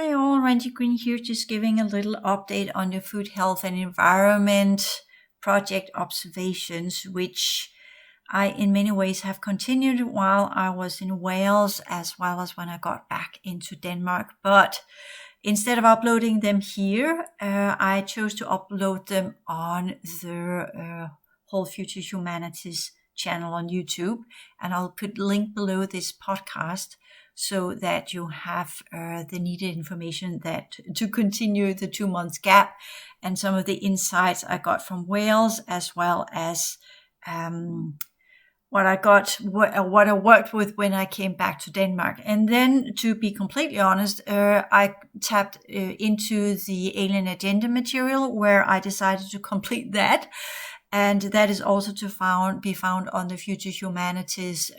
Hi all, Randi here, just giving a little update on the Food, Health and Environment project observations, which I in many ways have continued while I was in Wales as well as when I got back into Denmark. But instead of uploading them here, I chose to upload them on the Whole Future Humanities channel on YouTube, and I'll put a link below this podcast so that you have the needed information that to continue the 2 months gap and some of the insights I got from Wales, as well as what I worked with when I came back to Denmark. And then, to be completely honest, I tapped into the Alien Agenda material, where I decided to complete that. And that is also be found on the Future Humanities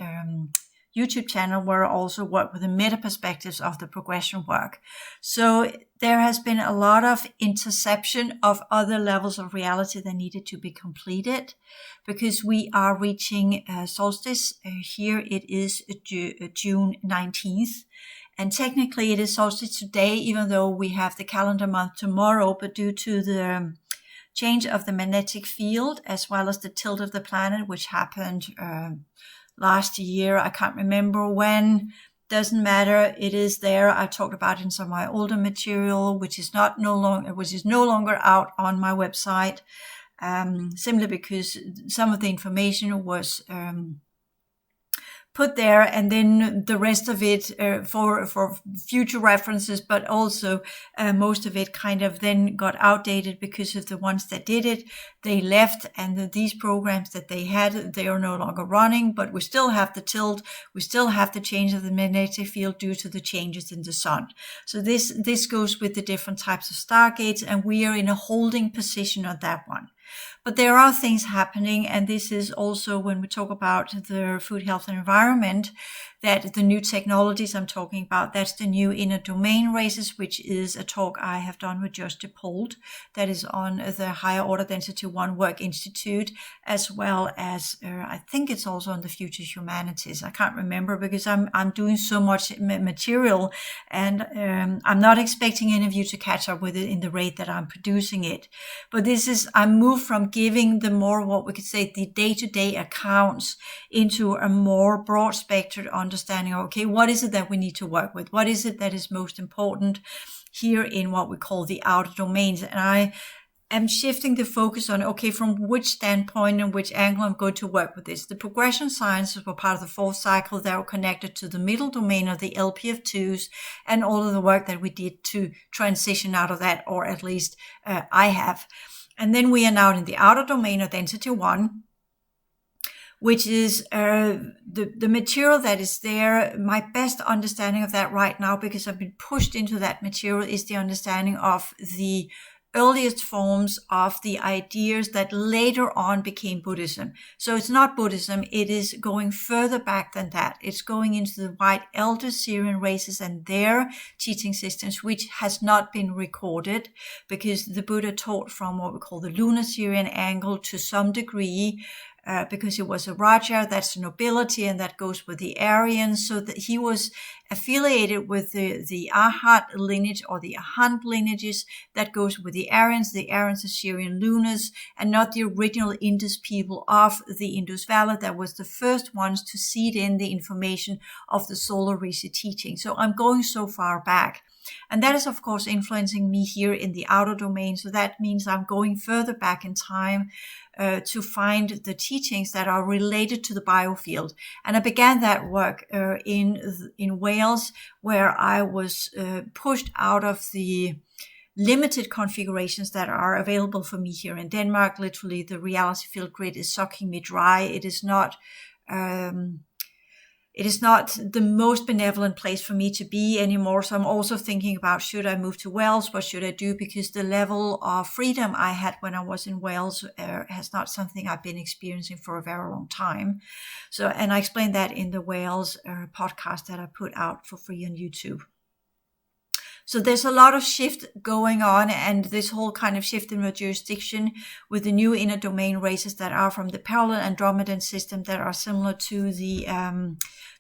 YouTube channel, where I also work with the meta perspectives of the progression work. So there has been a lot of interception of other levels of reality that needed to be completed, because we are reaching solstice. Here it is June 19th. And technically it is solstice today, even though we have the calendar month tomorrow, but due to the change of the magnetic field, as well as the tilt of the planet, which happened last year, I can't remember when, doesn't matter, it is there. I talked about it in some of my older material, which is no longer out on my website, simply because some of the information was put there, and then the rest of it for future references, but also most of it kind of then got outdated because of the ones that did it. They left, and these programs that they had, they are no longer running, but we still have the tilt, we still have the change of the magnetic field due to the changes in the sun. So this goes with the different types of stargates, and we are in a holding position on that one. But there are things happening, and this is also when we talk about the food, health, and environment, that the new technologies I'm talking about, that's the new inner domain races, which is a talk I have done with Josh DePold, that is on the Higher Order Density 1 Work Institute, as well as I think it's also on the Future Humanities. I can't remember, because I'm doing so much material, and I'm not expecting any of you to catch up with it in the rate that I'm producing it. But I moved from giving the more, what we could say, the day-to-day accounts, into a more broad-spectred understanding of, okay, what is it that we need to work with? What is it that is most important here in what we call the outer domains? And I am shifting the focus on, okay, from which standpoint and which angle I'm going to work with this. The progression sciences were part of the fourth cycle that were connected to the middle domain of the LPF2s, and all of the work that we did to transition out of that, or at least I have. And then we are now in the outer domain of density 1, which is the material that is there. My best understanding of that right now, because I've been pushed into that material, is the understanding of the earliest forms of the ideas that later on became Buddhism. So it's not Buddhism, it is going further back than that. It's going into the white elder Syrian races and their teaching systems, which has not been recorded, because the Buddha taught from what we call the lunar Syrian angle to some degree, because he was a Raja, that's nobility, and that goes with the Aryans, so that he was affiliated with the Arhat lineage, or the Ahant lineages, that goes with the Aryans. The Aryans are Syrian lunars, and not the original Indus people of the Indus Valley that was the first ones to seed in the information of the solar Rishi teaching. So I'm going so far back. And that is, of course, influencing me here in the outer domain. So that means I'm going further back in time to find the teachings that are related to the biofield. And I began that work in Wales, where I was pushed out of the limited configurations that are available for me here in Denmark. Literally, the reality field grid is sucking me dry. It is not the most benevolent place for me to be anymore. So I'm also thinking about, should I move to Wales? What should I do? Because the level of freedom I had when I was in Wales has not something I've been experiencing for a very long time. So, and I explained that in the Wales podcast that I put out for free on YouTube. So there's a lot of shift going on, and this whole kind of shift in the jurisdiction with the new inner domain races that are from the parallel Andromedan system, that are similar to the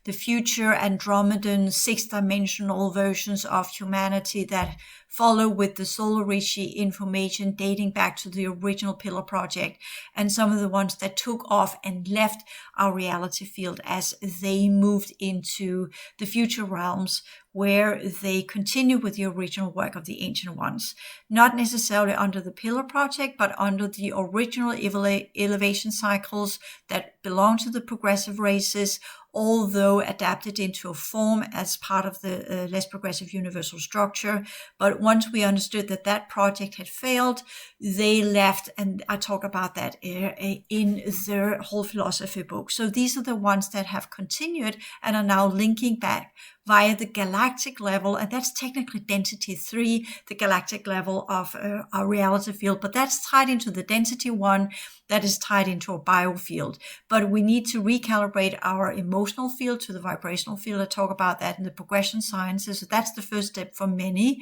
the future Andromedan 6-dimensional versions of humanity that follow with the Solar Rishi information dating back to the original Pillar project, and some of the ones that took off and left our reality field as they moved into the future realms, where they continue with the original work of the Ancient Ones. Not necessarily under the Pillar project, but under the original elevation cycles that belong to the progressive races, although adapted into a form as part of the less progressive universal structure. But once we understood that that project had failed, they left, and I talk about that in their whole philosophy book. So these are the ones that have continued and are now linking back via the galactic level, and that's technically density 3, the galactic level of our reality field, but that's tied into the density 1 that is tied into a biofield. But we need to recalibrate our emotional field to the vibrational field. I talk about that in the progression sciences. So that's the first step for many.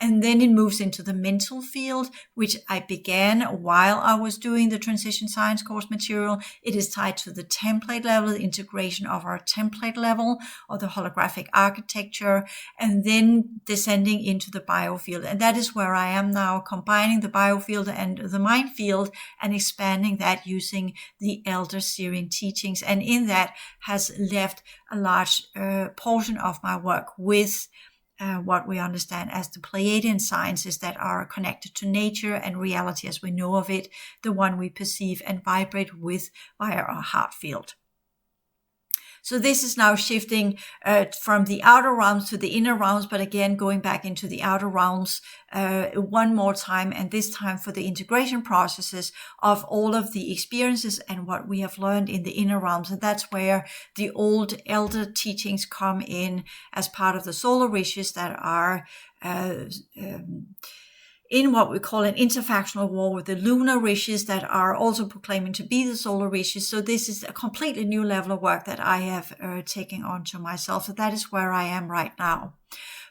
And then it moves into the mental field, which I began while I was doing the transition science course material. It is tied to the template level, the integration of our template level or the holographic architecture, and then descending into the biofield. And that is where I am now, combining the biofield and the mind field and expanding that using the Elder Syrian teachings. And in that has left a large portion of my work with what we understand as the Pleiadian sciences that are connected to nature and reality as we know of it, the one we perceive and vibrate with via our heart field. So this is now shifting from the outer realms to the inner realms, but again, going back into the outer realms one more time, and this time for the integration processes of all of the experiences and what we have learned in the inner realms. And that's where the old elder teachings come in as part of the solar rishis that are in what we call an interfactional war with the lunar rishis that are also proclaiming to be the solar rishis. So this is a completely new level of work that I have taken on to myself. So that is where I am right now.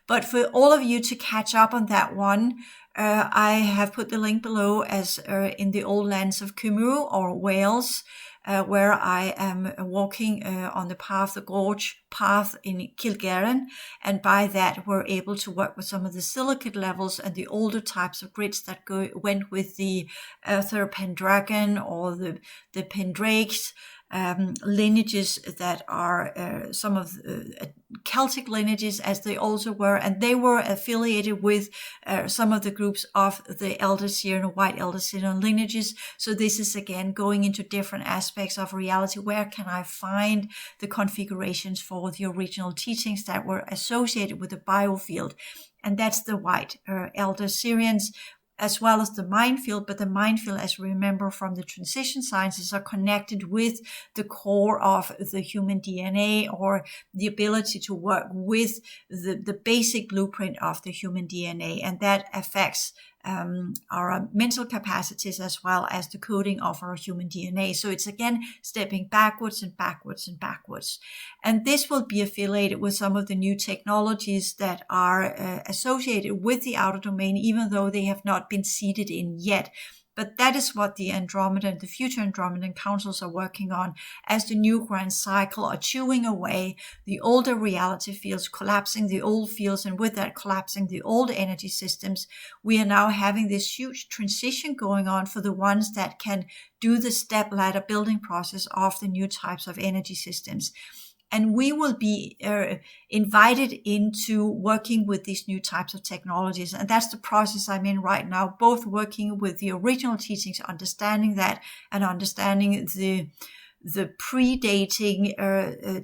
But for all of you to catch up on that one, I have put the link below as in the old lands of Cymru or Wales, where I am walking on the path, the gorge path in Kilgarran. And by that, we're able to work with some of the silicate levels and the older types of grids that went with the Uther Pendragon or the Pendrakes. Lineages that are some of Celtic lineages as they also were, and they were affiliated with some of the groups of the Elder Syrian or White Elder Syrian lineages. So this is again going into different aspects of reality. Where can I find the configurations for the original teachings that were associated with the biofield? And that's the White Elder Syrians, as well as the mind field, but the mind field, as we remember from the transition sciences, are connected with the core of the human DNA, or the ability to work with the basic blueprint of the human DNA. And that affects our mental capacities as well as the coding of our human DNA. So it's again stepping backwards and backwards and backwards. And this will be affiliated with some of the new technologies that are associated with the outer domain, even though they have not been seeded in yet. But that is what the Andromedan, the future Andromedan councils are working on as the new grand cycle are chewing away the older reality fields, collapsing the old fields, and with that collapsing the old energy systems. We are now having this huge transition going on for the ones that can do the step ladder building process of the new types of energy systems. And we will be invited into working with these new types of technologies. And that's the process I'm in right now, both working with the original teachings, understanding that, and understanding the predating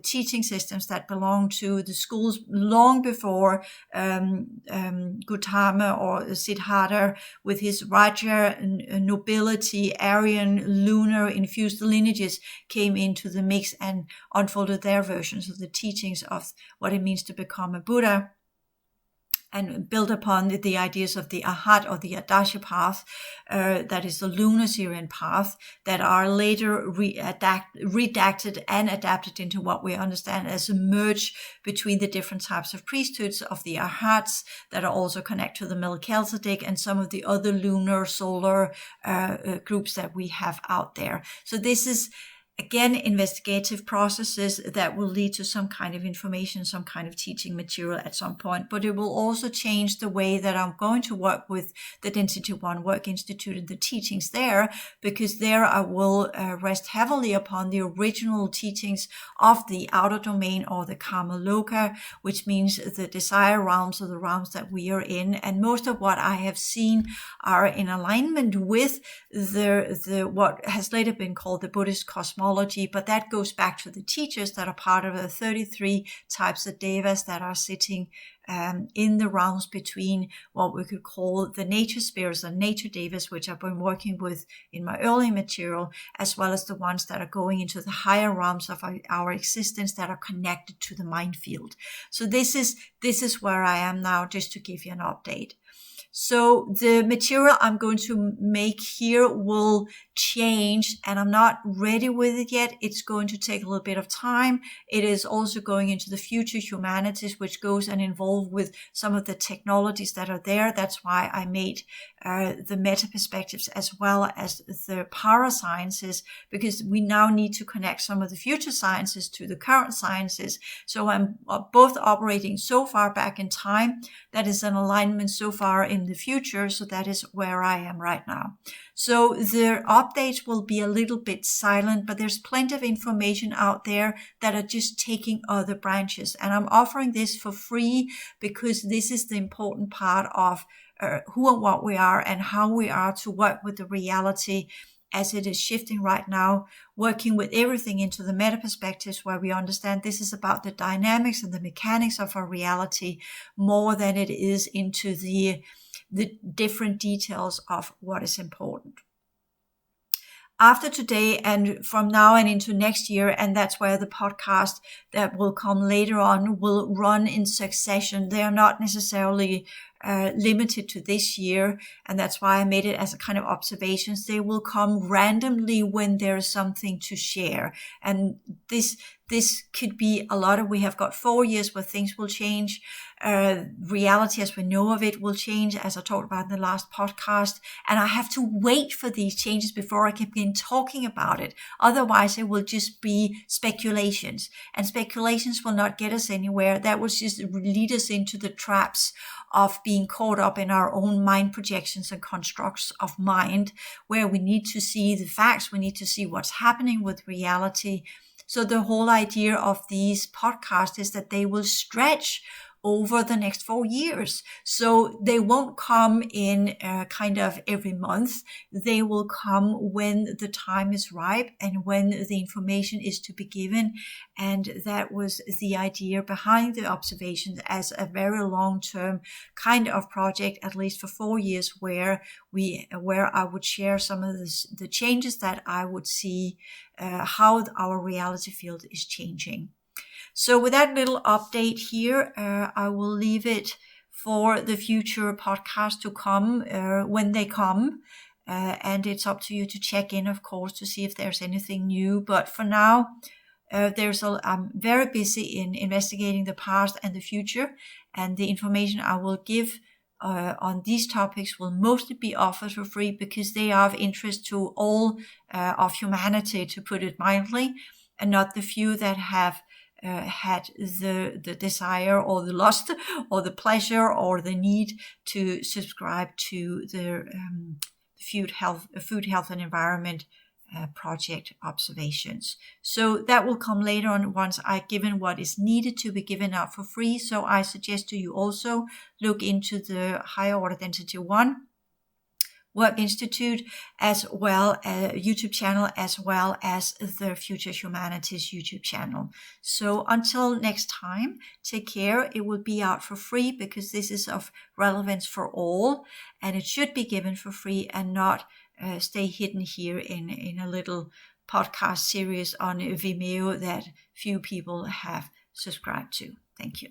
teaching systems that belong to the schools long before Gautama or Siddhartha with his Raja nobility, Aryan, lunar infused lineages came into the mix and unfolded their versions of the teachings of what it means to become a Buddha, and build upon the ideas of the Ahat or the Adasha path, that is the lunar Syrian path, that are later redacted and adapted into what we understand as a merge between the different types of priesthoods of the Ahats that are also connected to the Melchizedek and some of the other lunar solar groups that we have out there. So this is again, investigative processes that will lead to some kind of information, some kind of teaching material at some point. But it will also change the way that I'm going to work with the Density 1 Work Institute and the teachings there, because there I will rest heavily upon the original teachings of the outer domain, or the Karma Loka, which means the desire realms, or the realms that we are in. And most of what I have seen are in alignment with the what has later been called the Buddhist cosmology, but that goes back to the teachers that are part of the 33 types of devas that are sitting in the realms between what we could call the nature spirits and nature devas, which I've been working with in my early material, as well as the ones that are going into the higher realms of our existence that are connected to the mind field. So this is where I am now, just to give you an update. So the material I'm going to make here will change, and I'm not ready with it yet. It's going to take a little bit of time. It is also going into the future humanities, which goes and involved with some of the technologies that are there. That's why I made the meta perspectives as well as the parasciences, because we now need to connect some of the future sciences to the current sciences. So I'm both operating so far back in time, that is an alignment so far in the future. So that is where I am right now. So the updates will be a little bit silent, but there's plenty of information out there that are just taking other branches. And I'm offering this for free because this is the important part of who and what we are and how we are to work with the reality as it is shifting right now, working with everything into the meta perspectives, where we understand this is about the dynamics and the mechanics of our reality more than it is into the different details of what is important. After today and from now and into next year, and that's where the podcast that will come later on will run in succession. They are not necessarily limited to this year, and that's why I made it as a kind of observations. They will come randomly when there is something to share, and this could be a lot of, we have got 4 years where things will change. Reality as we know of it will change, as I talked about in the last podcast, and I have to wait for these changes before I can begin talking about it. Otherwise, it will just be speculations, and speculations will not get us anywhere. That will just lead us into the traps of being caught up in our own mind projections and constructs of mind, where we need to see the facts, we need to see what's happening with reality. So the whole idea of these podcasts is that they will stretch over the next 4 years. So they won't come in kind of every month. They will come when the time is ripe and when the information is to be given. And that was the idea behind the observations as a very long-term kind of project, at least for 4 years, where I would share some of the changes that I would see, how our reality field is changing. So with that little update here, I will leave it for the future podcasts to come when they come. And it's up to you to check in, of course, to see if there's anything new. But for now, I'm very busy in investigating the past and the future. And the information I will give on these topics will mostly be offered for free because they are of interest to all of humanity, to put it mildly, and not the few that have had the desire or the lust or the pleasure or the need to subscribe to the food, health and environment project observations. So that will come later on once I've given what is needed to be given out for free. So I suggest to you also look into the Higher Order Density 1 Work Institute, as well as YouTube channel, as well as the Future Humanities YouTube channel. So until next time, take care. It will be out for free because this is of relevance for all, and it should be given for free and not stay hidden here in a little podcast series on Vimeo that few people have subscribed to. Thank you.